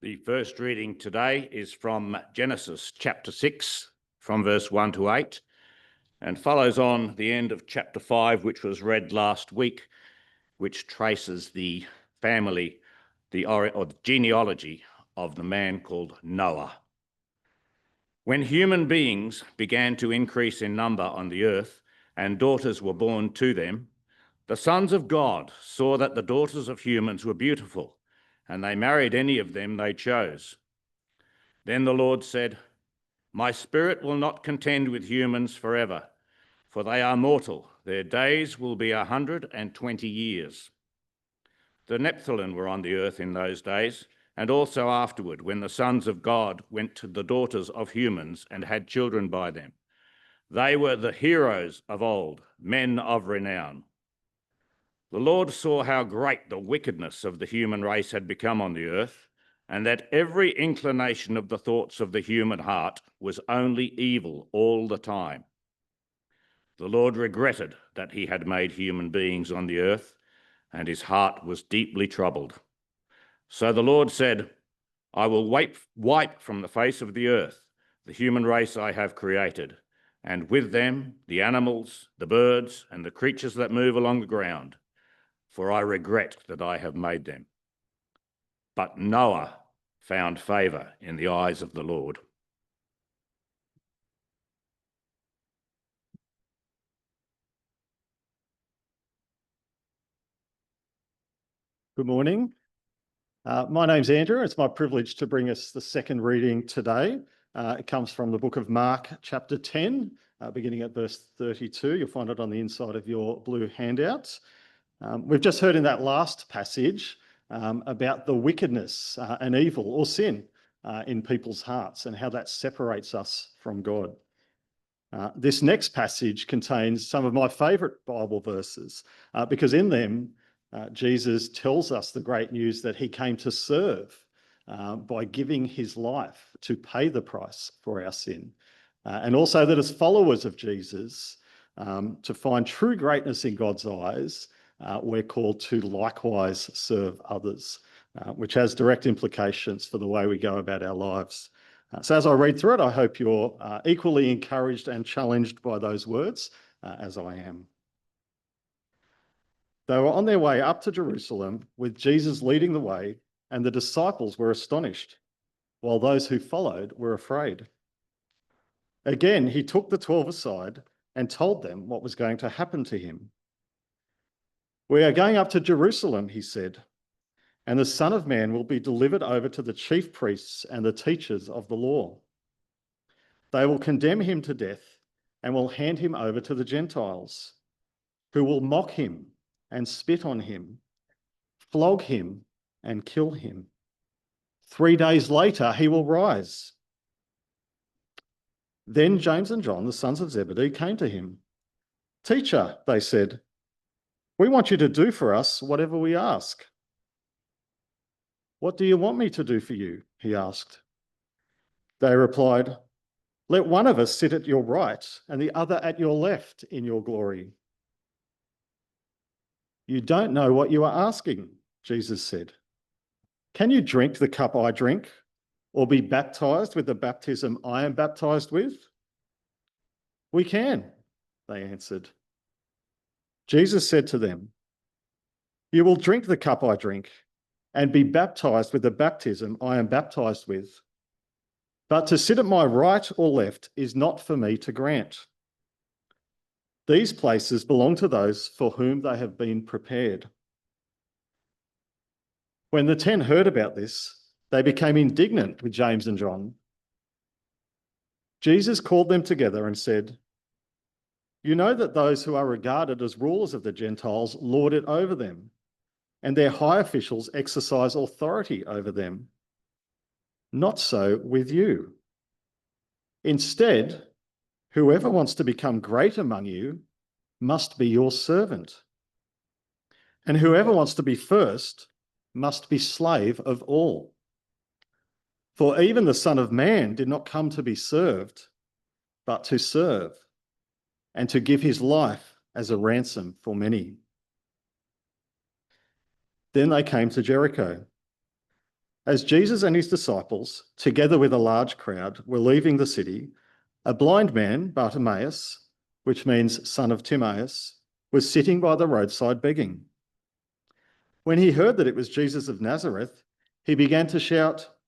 The first reading today is from Genesis chapter 6, from verse 1 to 8, and follows on the end of chapter 5, which was read last week, which traces the family, or the genealogy of the man called Noah. When human beings began to increase in number on the earth, and daughters were born to them, the sons of God saw that the daughters of humans were beautiful, and they married any of them they chose. Then the Lord said, "My spirit will not contend with humans forever, for they are mortal. Their days will be 120 years. The Nephilim were on the earth in those days, and also afterward, when the sons of God went to the daughters of humans and had children by them. They were the heroes of old, men of renown. The Lord saw how great the wickedness of the human race had become on the earth, and that every inclination of the thoughts of the human heart was only evil all the time. The Lord regretted that he had made human beings on the earth, and his heart was deeply troubled. So the Lord said, I will wipe from the face of the earth the human race I have created, and with them the animals, the birds, and the creatures that move along the ground, for I regret that I have made them. But Noah found favor in the eyes of the Lord." Good morning. My name's Andrew. It's my privilege to bring us the second reading today. It comes from the book of Mark, chapter 10, beginning at verse 32. You'll find it on the inside of your blue handouts. We've just heard in that last passage about the wickedness and evil or sin in people's hearts and how that separates us from God. This next passage contains some of my favourite Bible verses because in them Jesus tells us the great news that he came to serve by giving his life to pay the price for our sin. And also that as followers of Jesus, to find true greatness in God's eyes, we're called to likewise serve others, which has direct implications for the way we go about our lives. So as I read through it, I hope you're equally encouraged and challenged by those words as I am. They were on their way up to Jerusalem with Jesus leading the way, and the disciples were astonished, while those who followed were afraid. Again, he took the 12 aside and told them what was going to happen to him. "We are going up to Jerusalem," he said, "and the Son of Man will be delivered over to the chief priests and the teachers of the law. They will condemn him to death and will hand him over to the Gentiles, who will mock him and spit on him, flog him and kill him. 3 days later, he will rise." Then James and John, the sons of Zebedee, came to him. "Teacher," they said, "we want you to do for us whatever we ask." "What do you want me to do for you?" he asked. They replied, "Let one of us sit at your right and the other at your left in your glory." "You don't know what you are asking," Jesus said. "Can you drink the cup I drink, or be baptized with the baptism I am baptized with?" "We can," they answered. Jesus said to them, "You will drink the cup I drink and be baptized with the baptism I am baptized with. But to sit at my right or left is not for me to grant. These places belong to those for whom they have been prepared." When the 10 heard about this, they became indignant with James and John. Jesus called them together and said, "You know that those who are regarded as rulers of the Gentiles lord it over them, and their high officials exercise authority over them. Not so with you. Instead, whoever wants to become great among you must be your servant. And whoever wants to be first must be slave of all. For even the Son of Man did not come to be served, but to serve, and to give his life as a ransom for many." Then they came to Jericho. As Jesus and his disciples, together with a large crowd, were leaving the city, a blind man, Bartimaeus, which means son of Timaeus, was sitting by the roadside begging. When he heard that it was Jesus of Nazareth, he began to shout,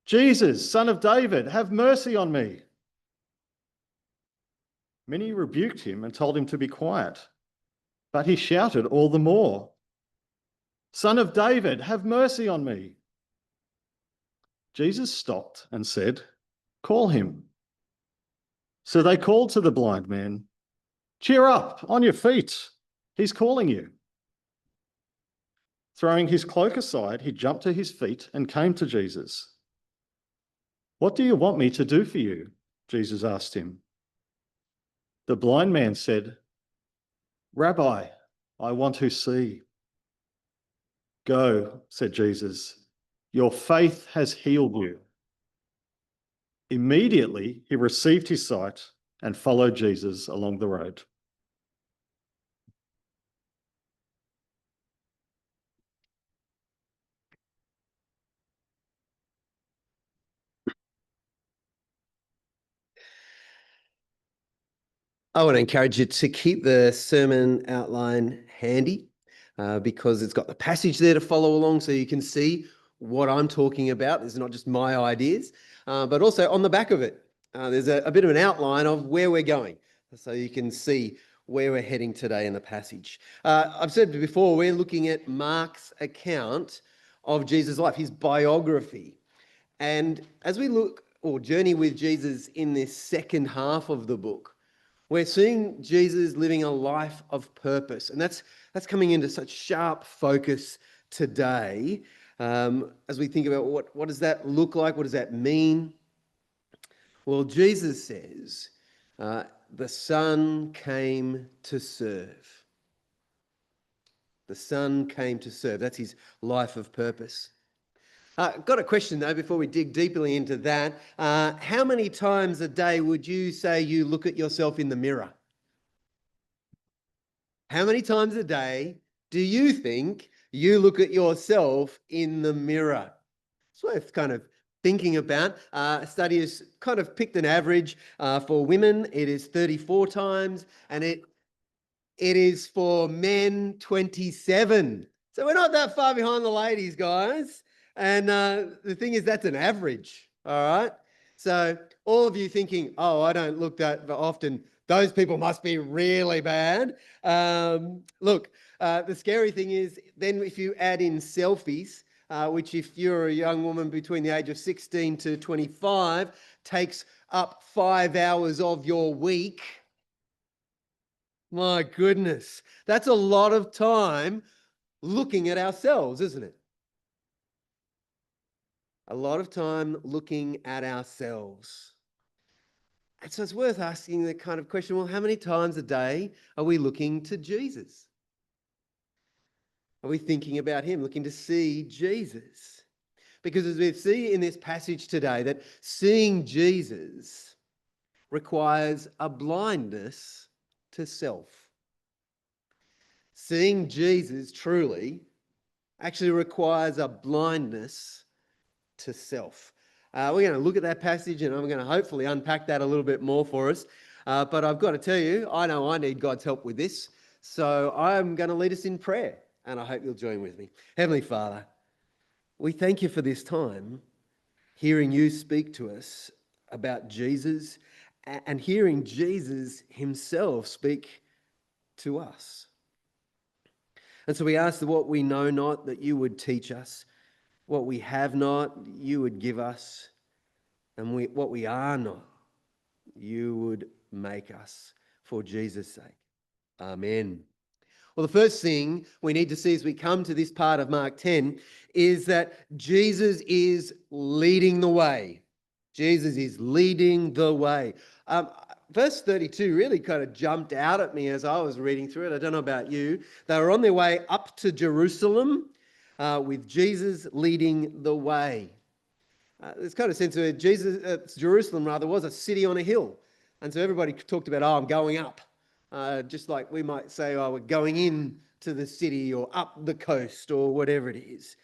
"Jesus, son of David, have mercy on me." Many rebuked him and told him to be quiet, but he shouted all the more, "Son of David, have mercy on me." Jesus stopped and said, "Call him." So they called to the blind man, "Cheer up, on your feet, he's calling you." Throwing his cloak aside, he jumped to his feet and came to Jesus. "What do you want me to do for you?" Jesus asked him. The blind man said, "Rabbi, I want to see." "Go," said Jesus, "your faith has healed you." Immediately he received his sight and followed Jesus along the road. I want to encourage you to keep the sermon outline handy because it's got the passage there to follow along so you can see what I'm talking about. These are not just my ideas, but also on the back of it, there's a bit of an outline of where we're going so you can see where we're heading today in the passage. I've said before, we're looking at Mark's account of Jesus' life, his biography. And as we look or journey with Jesus in this second half of the book, we're seeing Jesus living a life of purpose. And that's coming into such sharp focus today as we think about what does that look like? What does that mean? Well, Jesus says, the Son came to serve. The Son came to serve. That's his life of purpose. Got a question though, before we dig deeply into that. How many times a day would you say you look at yourself in the mirror? How many times a day do you think you look at yourself in the mirror? It's worth kind of thinking about. A study has kind of picked an average. For women, it is 34 times, and it is for men 27. So we're not that far behind the ladies, guys. And the thing is, that's an average, all right? So all of you thinking, oh, I don't look that often, those people must be really bad. Look, the scary thing is then if you add in selfies, which if you're a young woman between the age of 16 to 25, takes up 5 hours of your week. My goodness, that's a lot of time looking at ourselves, isn't it? A lot of time looking at ourselves. And so it's worth asking the kind of question, well, how many times a day are we looking to Jesus? Are we thinking about him, looking to see Jesus? Because as we see in this passage today, that seeing Jesus requires a blindness to self. Seeing Jesus truly actually requires a blindness to self. We're going to look at that passage and I'm going to hopefully unpack that a little bit more for us. But I've got to tell you, I know I need God's help with this. So I'm going to lead us in prayer and I hope you'll join with me. Heavenly Father, we thank you for this time, hearing you speak to us about Jesus and hearing Jesus himself speak to us. And so we ask that what we know not, that you would teach us. What we have not, you would give us. And what we are not, you would make us for Jesus' sake. Amen. Well, the first thing we need to see as we come to this part of Mark 10 is that Jesus is leading the way. Jesus is leading the way. Verse 32 really kind of jumped out at me as I was reading through it. I don't know about you. They were on their way up to Jerusalem with Jesus leading the way. There's kind of a sense of Jerusalem was a city on a hill. And so everybody talked about, oh, I'm going up. Just like we might say, oh, we're going in to the city or up the coast or whatever it is.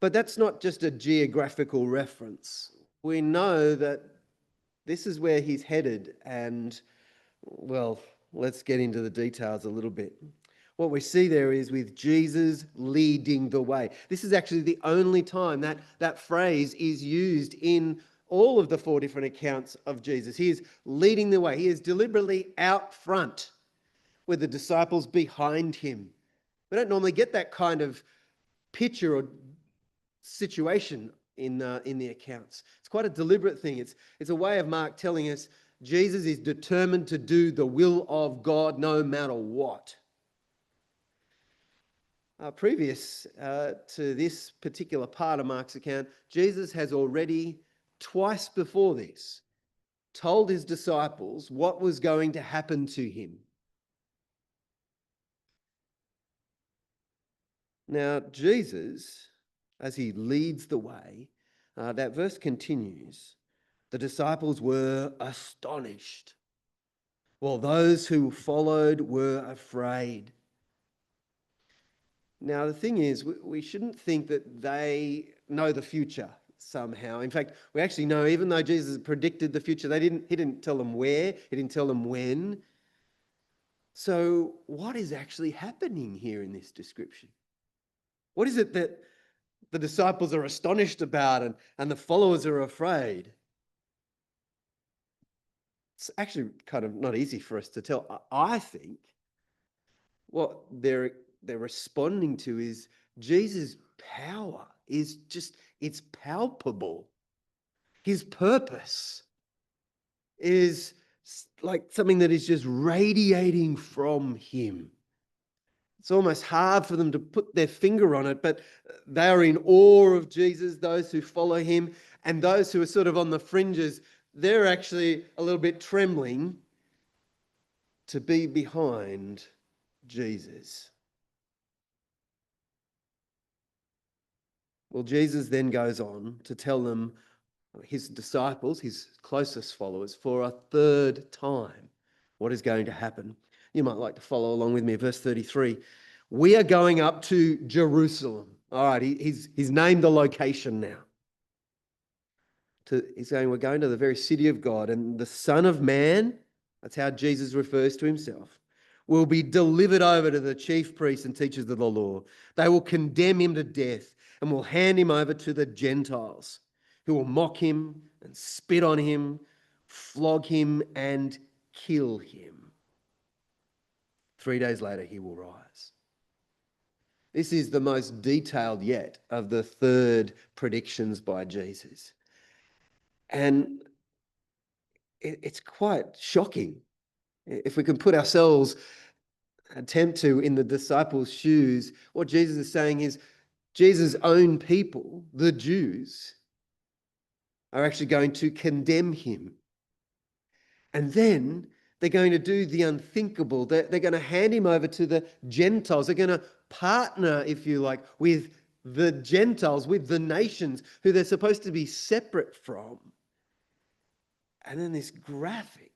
But that's not just a geographical reference. We know that this is where he's headed, and, well, let's get into the details a little bit. What we see there is with Jesus leading the way. This is actually the only time that phrase is used in all of the 4 different accounts of Jesus. He is leading the way. He is deliberately out front with the disciples behind him. We don't normally get that kind of picture or situation in the accounts. It's quite a deliberate thing. It's a way of Mark telling us Jesus is determined to do the will of God no matter what. Previous to this particular part of Mark's account, Jesus has already twice before this told his disciples what was going to happen to him. Now, Jesus, as he leads the way, that verse continues, the disciples were astonished, while those who followed were afraid. Now, the thing is, we shouldn't think that they know the future somehow. In fact, we actually know, even though Jesus predicted the future, he didn't tell them where, he didn't tell them when. So what is actually happening here in this description? What is it that the disciples are astonished about and the followers are afraid? It's actually kind of not easy for us to tell. I think what they're responding to is Jesus' power is just, it's palpable. His purpose is like something that is just radiating from him. It's almost hard for them to put their finger on it, but they are in awe of Jesus, those who follow him, and those who are sort of on the fringes, they're actually a little bit trembling to be behind Jesus. Well, Jesus then goes on to tell them, his disciples, his closest followers, for a 3rd time, what is going to happen. You might like to follow along with me. Verse 33, we are going up to Jerusalem. All right, he's named the location now. He's saying we're going to the very city of God, and the Son of Man, that's how Jesus refers to himself, will be delivered over to the chief priests and teachers of the law. They will condemn him to death and will hand him over to the Gentiles, who will mock him and spit on him, flog him and kill him. 3 days later, he will rise. This is the most detailed yet of the 3rd predictions by Jesus. And it's quite shocking. If we can put ourselves, attempt to, in the disciples' shoes, what Jesus is saying is Jesus' own people, the Jews, are actually going to condemn him. And then they're going to do the unthinkable. They're going to hand him over to the Gentiles. They're going to partner, if you like, with the Gentiles, with the nations who they're supposed to be separate from. And then this graphic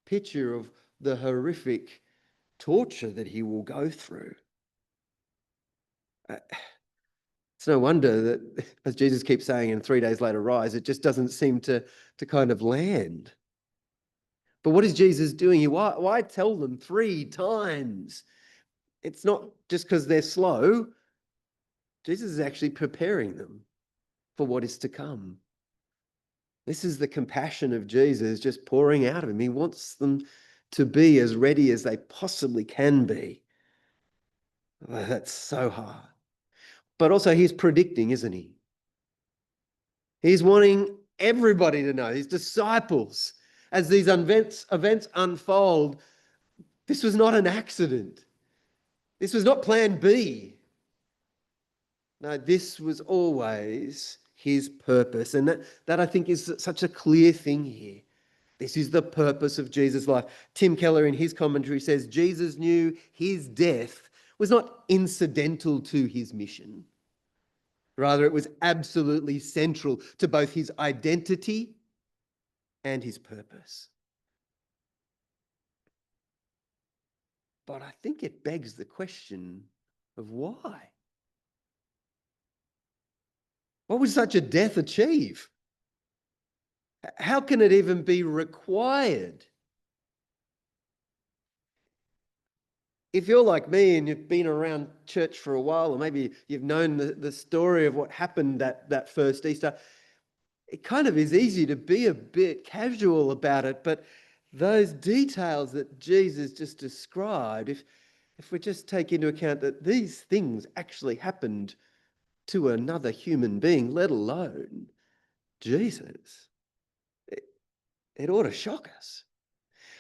picture of the horrific torture that he will go through. It's no wonder that, as Jesus keeps saying, and 3 days later rise, it just doesn't seem to kind of land. But what is Jesus doing here? Why tell them 3 times? It's not just because they're slow. Jesus is actually preparing them for what is to come. This is the compassion of Jesus just pouring out of him. He wants them to be as ready as they possibly can be. Oh, that's so hard. But also he's predicting, isn't he? He's wanting everybody to know, his disciples, as these events unfold, this was not an accident. This was not plan B. No, this was always his purpose. And that I think is such a clear thing here. This is the purpose of Jesus' life. Tim Keller in his commentary says Jesus knew his death was not incidental to his mission. Rather, it was absolutely central to both his identity and his purpose. But I think it begs the question of why. What would such a death achieve? How can it even be required? If you're like me and you've been around church for a while, or maybe you've known the story of what happened that first Easter, it kind of is easy to be a bit casual about it, but those details that Jesus just described, if we just take into account that these things actually happened to another human being, let alone Jesus, it ought to shock us.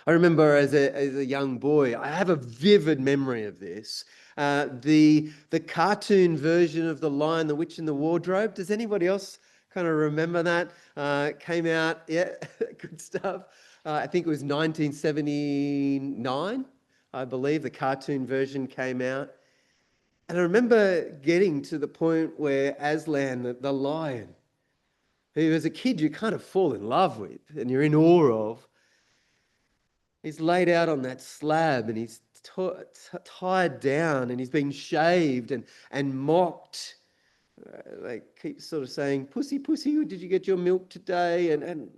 I remember as a young boy, I have a vivid memory of this. The cartoon version of The Lion, the Witch, and the Wardrobe. Does anybody else kind of remember that? Came out, yeah, good stuff. I think it was 1979, I believe, the cartoon version came out. And I remember getting to the point where Aslan, the lion, who as a kid you kind of fall in love with and you're in awe of, he's laid out on that slab and he's tied down and he's been shaved and mocked. They keep sort of saying, "Pussy, pussy, did you get your milk today?" And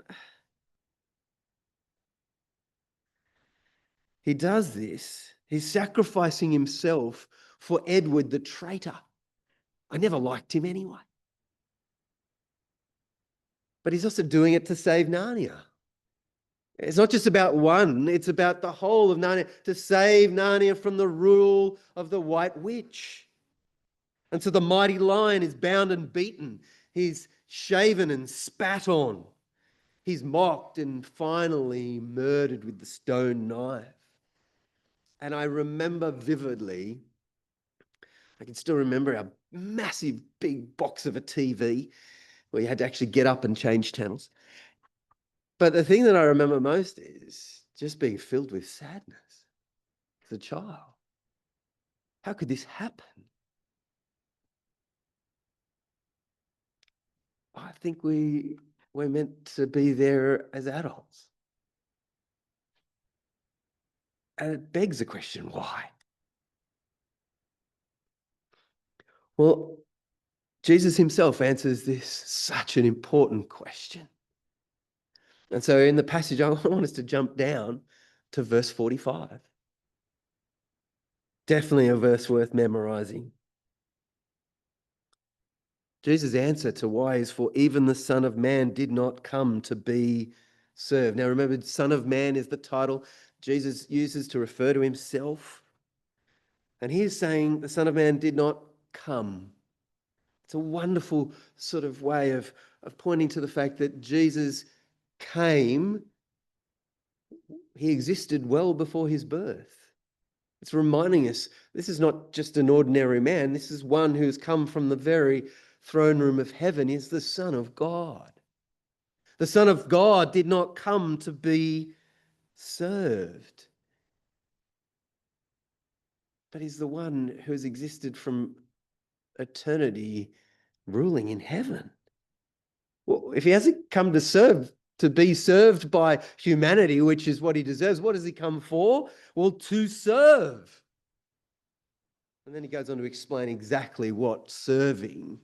he does this. He's sacrificing himself for Edward the traitor. I never liked him anyway. But he's also doing it to save Narnia. It's not just about one, it's about the whole of Narnia, to save Narnia from the rule of the White Witch. And so the mighty lion is bound and beaten. He's shaven and spat on. He's mocked and finally murdered with the stone knife. And I remember vividly, I can still remember a massive big box of a TV where you had to actually get up and change channels. But the thing that I remember most is just being filled with sadness as a child. How could this happen? I think we're meant to be there as adults. And it begs the question, why? Well, Jesus himself answers this such an important question. And so in the passage, I want us to jump down to verse 45. Definitely a verse worth memorizing. Jesus' answer to why is, "For even the Son of Man did not come to be served." Now remember, Son of Man is the title Jesus uses to refer to himself. And he's saying the Son of Man did not come. It's a wonderful sort of way of pointing to the fact that Jesus came. He existed well before his birth. It's reminding us this is not just an ordinary man. This is one who's come from the very throne room of heaven. He's the Son of God. The Son of God did not come to be served, but he's the one who has existed from eternity, ruling in heaven. Well, if he hasn't come to serve, to be served by humanity, which is what he deserves, what does he come for? Well, to serve. And then he goes on to explain exactly what serving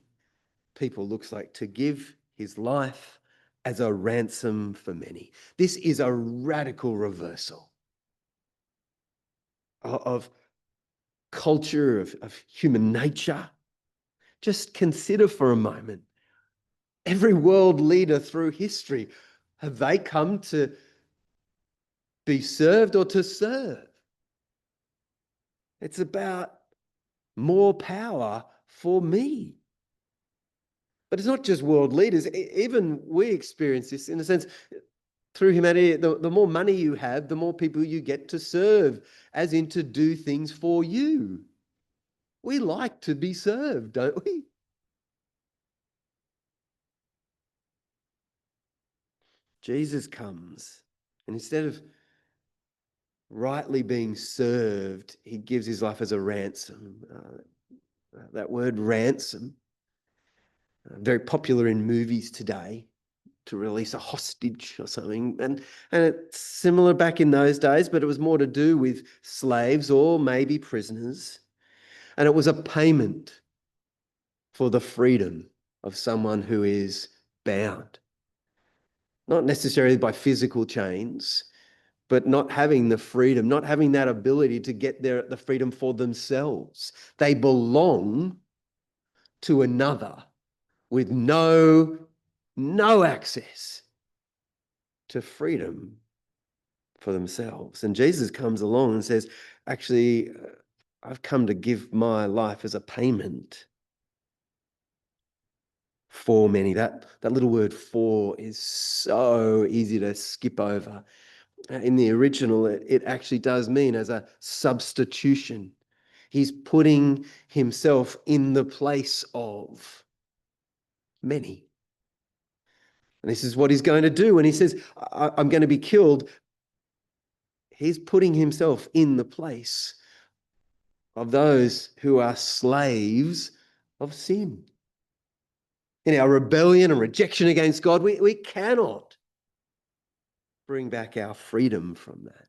people looks like: to give his life as a ransom for many. This is a radical reversal of culture, of human nature. Just consider for a moment, every world leader through history, have they come to be served or to serve? It's about more power for me. But it's not just world leaders. Even we experience this in a sense through humanity. The more money you have, the more people you get to serve, as in to do things for you. We like to be served, don't we? Jesus comes, and instead of rightly being served, he gives his life as a ransom. That word ransom, very popular in movies today, to release a hostage or something. And it's similar back in those days, but it was more to do with slaves or maybe prisoners. And it was a payment for the freedom of someone who is bound. Not necessarily by physical chains, but not having the freedom, not having that ability to get the freedom for themselves. They belong to another with no access to freedom for themselves. And Jesus comes along and says, actually, I've come to give my life as a payment for many. That little word "for" is so easy to skip over. In the original, it actually does mean as a substitution. He's putting himself in the place of many. And this is what he's going to do when he says, I'm going to be killed. He's putting himself in the place of those who are slaves of sin. In our rebellion and rejection against God, we cannot bring back our freedom from that.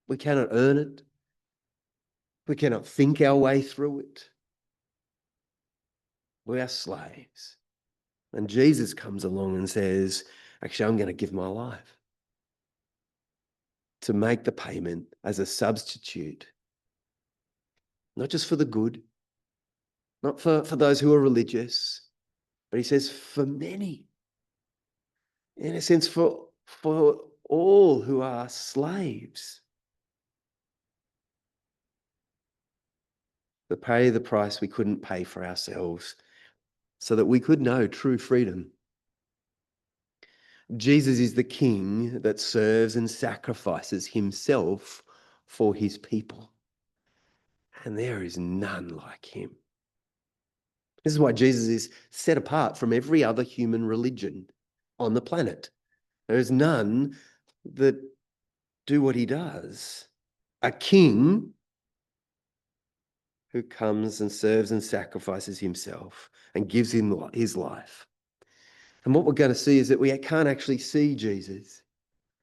We cannot earn it. We cannot think our way through it. We are slaves. And Jesus comes along and says, actually, I'm going to give my life to make the payment as a substitute, not just for the good, not for those who are religious, but he says for many. In a sense, for all who are slaves. To pay the price we couldn't pay for ourselves so that we could know true freedom. Jesus is the King that serves and sacrifices himself for his people. And there is none like him. This is why Jesus is set apart from every other human religion on the planet. There is none that do what he does. A king who comes and serves and sacrifices himself and gives him his life. And what we're going to see is that we can't actually see Jesus.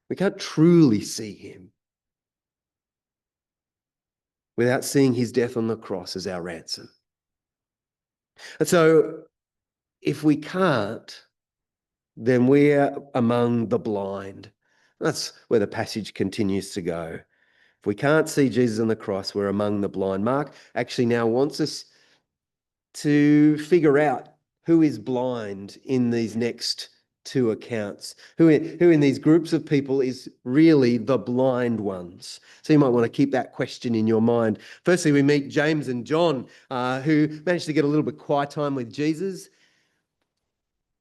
We can't truly see him without seeing his death on the cross as our ransom. And so if we can't, then we're among the blind. That's where the passage continues to go. If we can't see Jesus on the cross, we're among the blind. Mark actually now wants us to figure out who is blind in these next two accounts, who in these groups of people is really the blind ones. So you might want to keep that question in your mind. Firstly, we meet James and John, who managed to get a little bit quiet time with Jesus.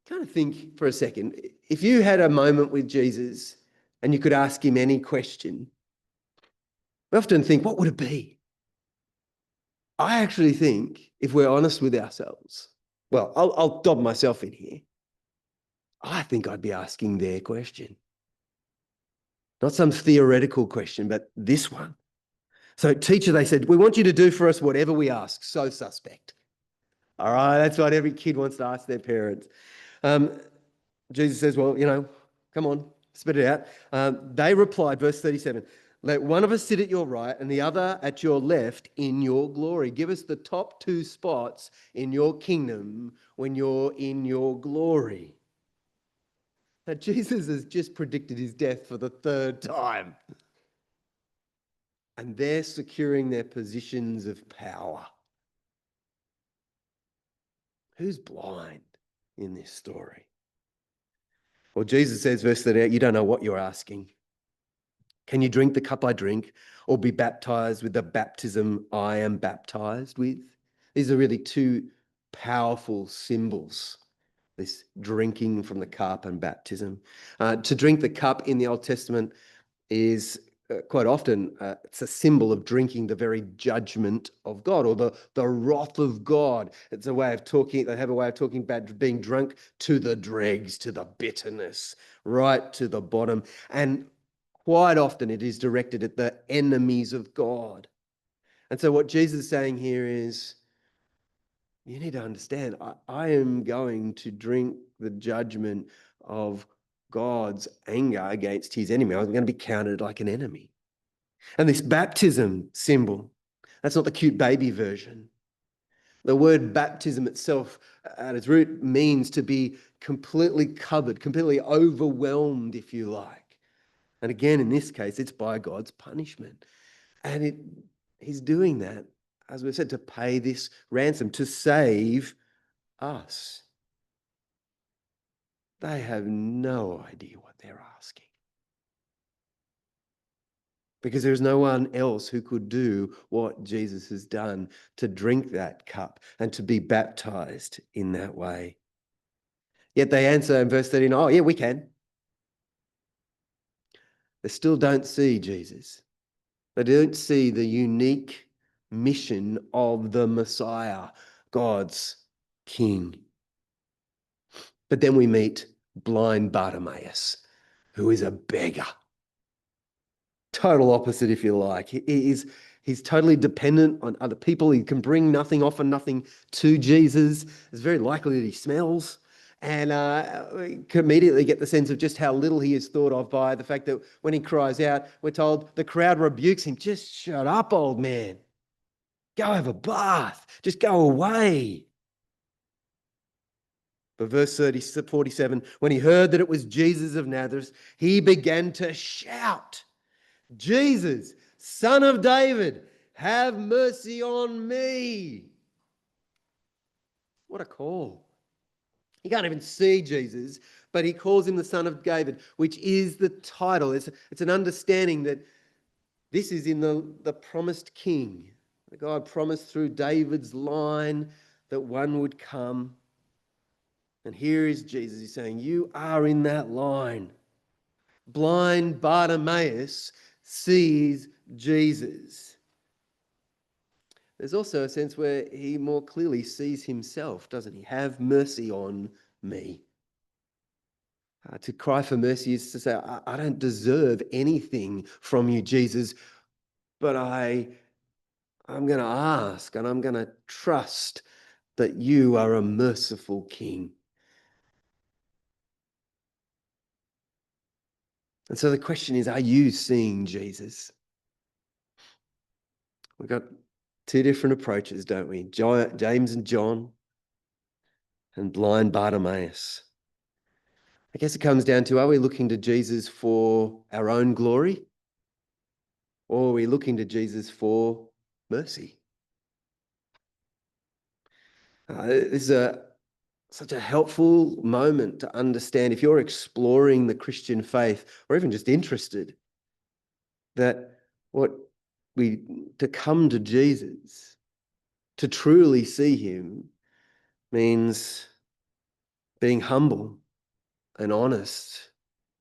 Kind of think for a second, if you had a moment with Jesus and you could ask him any question, we often think, what would it be? I actually think, if we're honest with ourselves, well, I'll dob myself in here. I think I'd be asking their question. Not some theoretical question, but this one. So, teacher, they said, we want you to do for us whatever we ask. So suspect. All right, that's what every kid wants to ask their parents. Jesus says, well, come on, spit it out. They replied, verse 37, let one of us sit at your right and the other at your left in your glory. Give us the top two spots in your kingdom when you're in your glory. Now, Jesus has just predicted his death for the third time. And they're securing their positions of power. Who's blind in this story? Well, Jesus says, verse 38, you don't know what you're asking. Can you drink the cup I drink or be baptized with the baptism I am baptized with? These are really two powerful symbols, this drinking from the cup and baptism. To drink the cup in the Old Testament is quite often, it's a symbol of drinking the very judgment of God or the wrath of God. It's a way of talking, they have a way of talking about being drunk to the dregs, to the bitterness, right to the bottom. And quite often it is directed at the enemies of God. And so what Jesus is saying here is, you need to understand, I am going to drink the judgment of God's anger against his enemy. I'm going to be counted like an enemy. And this baptism symbol, that's not the cute baby version. The word baptism itself, at its root, means to be completely covered, completely overwhelmed, if you like. And again, in this case, it's by God's punishment. And he's doing that, as we've said, to pay this ransom, to save us. They have no idea what they're asking. Because there's no one else who could do what Jesus has done, to drink that cup and to be baptized in that way. Yet they answer in verse 13, oh, yeah, we can. They still don't see Jesus. They don't see the unique mission of the Messiah, God's King. But then we meet blind Bartimaeus, who is a beggar. Total opposite, if you like. He's totally dependent on other people. He can bring nothing, offer nothing to Jesus. It's very likely that he smells. And we can immediately get the sense of just how little he is thought of by the fact that when he cries out, we're told the crowd rebukes him. Just shut up, old man. Go have a bath. Just go away. But verse 47, when he heard that it was Jesus of Nazareth, he began to shout, Jesus, Son of David, have mercy on me. What a call. He can't even see Jesus, but he calls him the Son of David, which is the title. It's an understanding that this is in the promised king. The God promised through David's line that one would come. And here is Jesus. He's saying, you are in that line. Blind Bartimaeus sees Jesus. There's also a sense where he more clearly sees himself, doesn't he? Have mercy on me. To cry for mercy is to say, I don't deserve anything from you, Jesus, but I'm going to ask and I'm going to trust that you are a merciful King. And so the question is, are you seeing Jesus? We've got two different approaches, don't we? James and John and blind Bartimaeus. I guess it comes down to, are we looking to Jesus for our own glory? Or are we looking to Jesus for mercy? This is such a helpful moment to understand, if you're exploring the Christian faith or even just interested, that to come to Jesus, to truly see him, means being humble and honest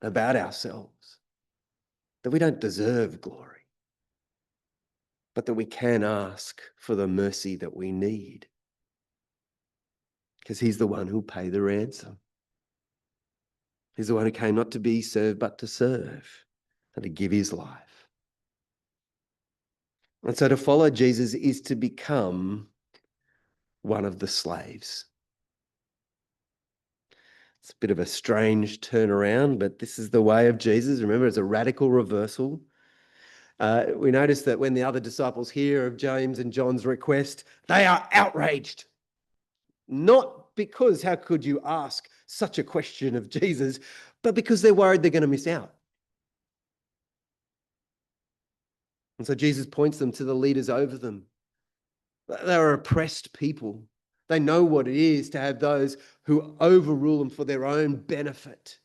about ourselves, that we don't deserve glory, but that we can ask for the mercy that we need, because he's the one who'll pay the ransom. He's the one who came not to be served, but to serve and to give his life. And so to follow Jesus is to become one of the slaves. It's a bit of a strange turnaround, but this is the way of Jesus. Remember, it's a radical reversal. We notice that when the other disciples hear of James and John's request, they are outraged. Not because, how could you ask such a question of Jesus, but because they're worried they're going to miss out. And so Jesus points them to the leaders over them. They are oppressed people. They know what it is to have those who overrule them for their own benefit,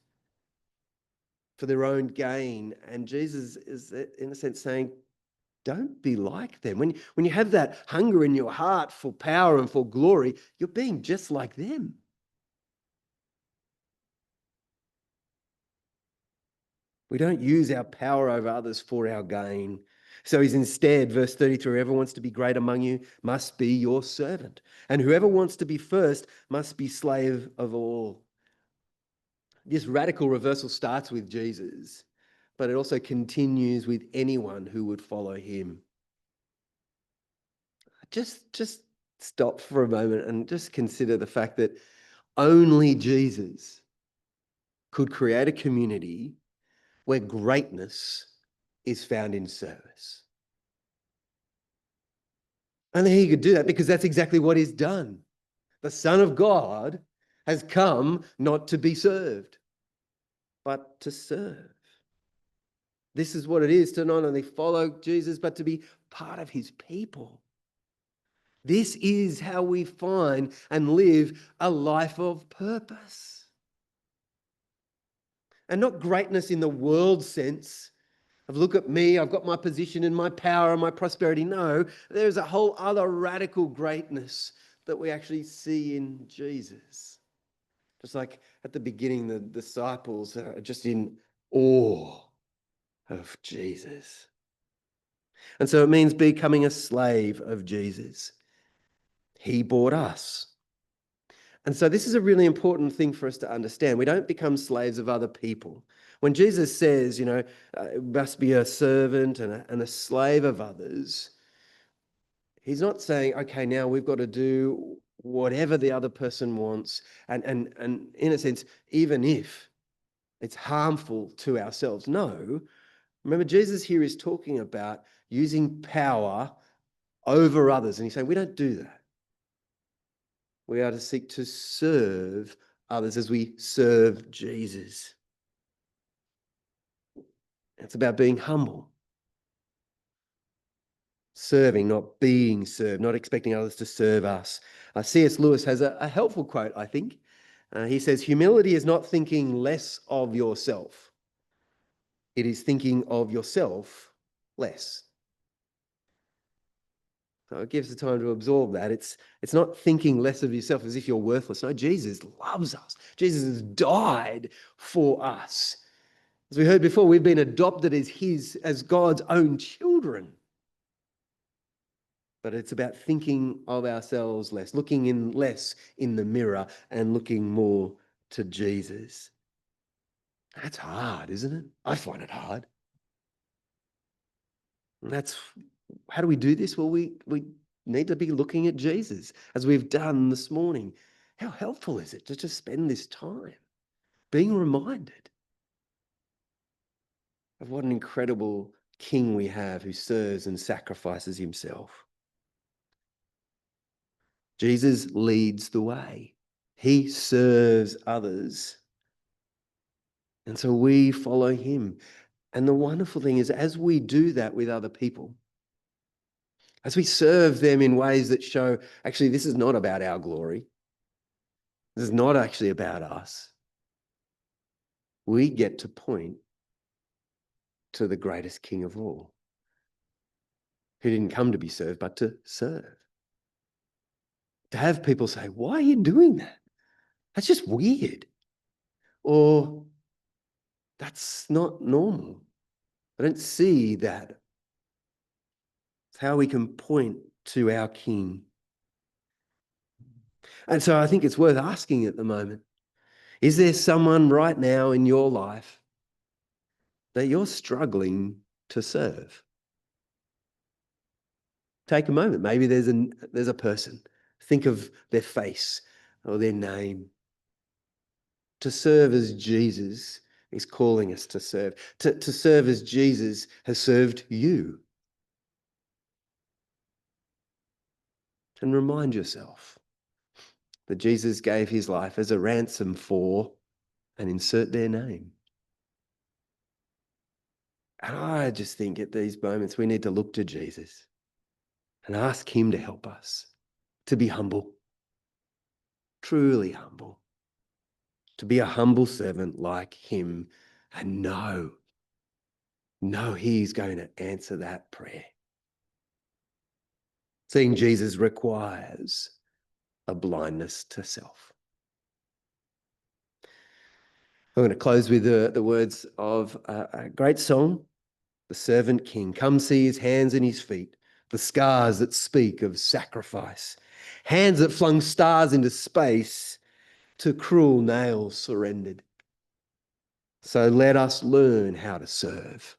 for their own gain. And Jesus is, in a sense, saying, don't be like them. When you have that hunger in your heart for power and for glory, you're being just like them. We don't use our power over others for our gain. So he's instead, verse 33, whoever wants to be great among you must be your servant. And whoever wants to be first must be slave of all. This radical reversal starts with Jesus, but it also continues with anyone who would follow him. Just stop for a moment and just consider the fact that only Jesus could create a community where greatness is found in service. Only he could do that because that's exactly what he's done. The Son of God has come not to be served, but to serve. This is what it is to not only follow Jesus, but to be part of his people. This is how we find and live a life of purpose. And not greatness in the world sense of look at me, I've got my position and my power and my prosperity. No, there's a whole other radical greatness that we actually see in Jesus. Just like at the beginning, the disciples are just in awe of Jesus. And so it means becoming a slave of Jesus. He bought us. And so this is a really important thing for us to understand. We don't become slaves of other people. When Jesus says, must be a servant and a slave of others, he's not saying, okay, now we've got to do whatever the other person wants. And in a sense, even if it's harmful to ourselves. No. Remember, Jesus here is talking about using power over others. And he's saying, we don't do that. We are to seek to serve others as we serve Jesus. It's about being humble. Serving, not being served, not expecting others to serve us. C.S. Lewis has a helpful quote, I think. He says, humility is not thinking less of yourself. It is thinking of yourself less. So it gives the time to absorb that. It's not thinking less of yourself as if you're worthless. No, Jesus loves us. Jesus has died for us. As we heard before, we've been adopted as God's own children. But it's about thinking of ourselves less, looking less in the mirror and looking more to Jesus. That's hard, isn't it? I find it hard. And how do we do this? Well, we need to be looking at Jesus as we've done this morning. How helpful is it to just spend this time being reminded of what an incredible King we have who serves and sacrifices himself? Jesus leads the way. He serves others. And so we follow him. And the wonderful thing is, as we do that with other people, as we serve them in ways that show, actually, this is not about our glory. This is not actually about us. We get to point to the greatest King of all, who didn't come to be served, but to serve. To have people say, why are you doing that? That's just weird. Or that's not normal. I don't see that. It's how we can point to our King. And so I think it's worth asking at the moment, is there someone right now in your life that you're struggling to serve? Take a moment. Maybe there's a person. Think of their face or their name. To serve as Jesus is calling us to serve. To serve as Jesus has served you. And remind yourself that Jesus gave his life as a ransom for, and insert their name. And I just think at these moments we need to look to Jesus and ask him to help us to be humble, truly humble, to be a humble servant like him, and know he's going to answer that prayer. Seeing Jesus requires a blindness to self. I'm going to close with the words of a great song, The Servant King. Come see his hands and his feet, the scars that speak of sacrifice, hands that flung stars into space, to cruel nails surrendered. So let us learn how to serve,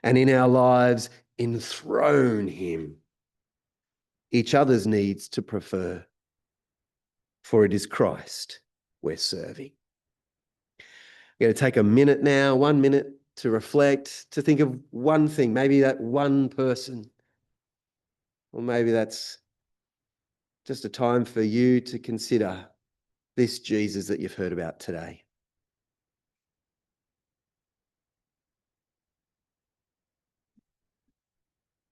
and in our lives enthrone him, each other's needs to prefer, for it is Christ we're serving. I'm going to take a minute now, 1 minute, to reflect, to think of one thing, maybe that one person Or maybe that's just a time for you to consider this Jesus that you've heard about today.